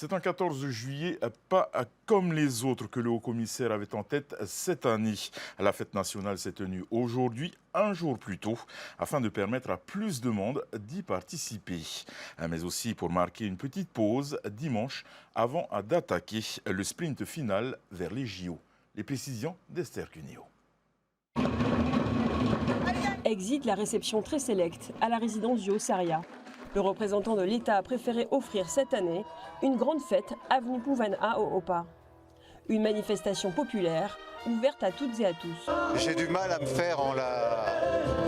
C'est un 14 juillet pas comme les autres que le haut-commissaire avait en tête cette année. La fête nationale s'est tenue aujourd'hui, un jour plus tôt, afin de permettre à plus de monde d'y participer. Mais aussi pour marquer une petite pause dimanche avant d'attaquer le sprint final vers les JO. Les précisions d'Esther Cuneo. Exit la réception très sélecte à la résidence du Haut-Saria. Le représentant de l'État a préféré offrir cette année une grande fête avenue Pouvana au Opa. Une manifestation populaire ouverte à toutes et à tous. J'ai du mal à me faire en la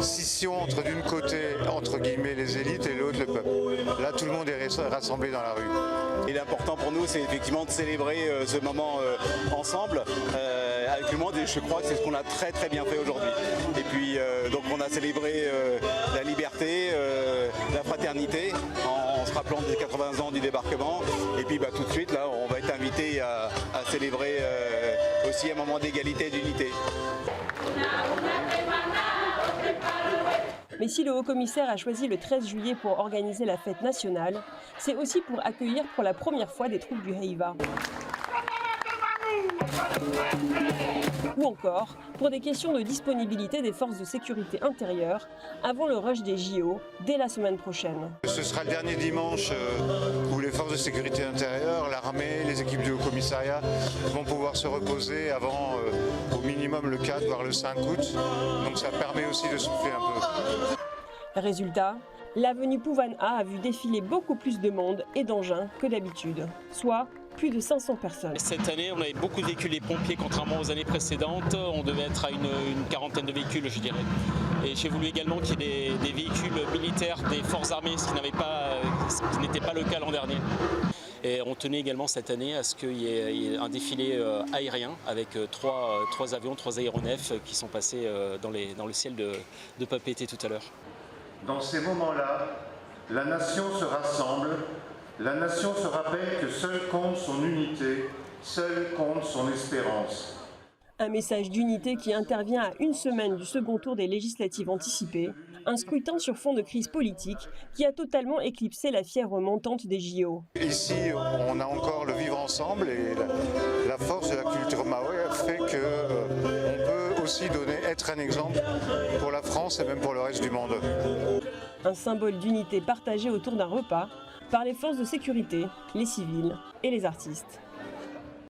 scission entre d'une côté, entre guillemets, les élites et l'autre, le peuple. Là, tout le monde est rassemblé dans la rue. Et l'important pour nous, c'est effectivement de célébrer ce moment ensemble avec le monde, et je crois que c'est ce qu'on a très très bien fait aujourd'hui. Et puis donc on a célébré la liberté, la fraternité, en se rappelant des 80 ans du débarquement. Et puis tout de suite, là, on va être invité à célébrer aussi un moment d'égalité et d'unité. Mais si le haut-commissaire a choisi le 13 juillet pour organiser la fête nationale, c'est aussi pour accueillir pour la première fois des troupes du Heiva. Ou encore pour des questions de disponibilité des forces de sécurité intérieure avant le rush des JO dès la semaine prochaine. Ce sera le dernier dimanche où les forces de sécurité intérieure, l'armée, les équipes du haut-commissariat vont pouvoir se reposer avant au minimum le 4 voire le 5 août. Donc ça permet aussi de souffler un peu. Résultat, l'avenue Pouvana a vu défiler beaucoup plus de monde et d'engins que d'habitude, soit plus de 500 personnes. Cette année, on avait beaucoup de véhicules des pompiers, contrairement aux années précédentes. On devait être à une quarantaine de véhicules, je dirais. Et j'ai voulu également qu'il y ait des véhicules militaires des forces armées, ce qui n'était pas le cas l'an dernier. Et on tenait également cette année à ce qu'il y ait un défilé aérien avec trois avions, 3 aéronefs qui sont passés dans le ciel de Papeete tout à l'heure. Dans ces moments-là, la nation se rassemble. La nation se rappelle que seul compte son unité, seul compte son espérance. Un message d'unité qui intervient à une semaine du second tour des législatives anticipées, un scrutin sur fond de crise politique qui a totalement éclipsé la fièvre montante des JO. Ici, on a encore le vivre ensemble et la force de la culture maoï fait qu'on peut aussi être un exemple pour la France et même pour le reste du monde. Un symbole d'unité partagé autour d'un repas par les forces de sécurité, les civils et les artistes.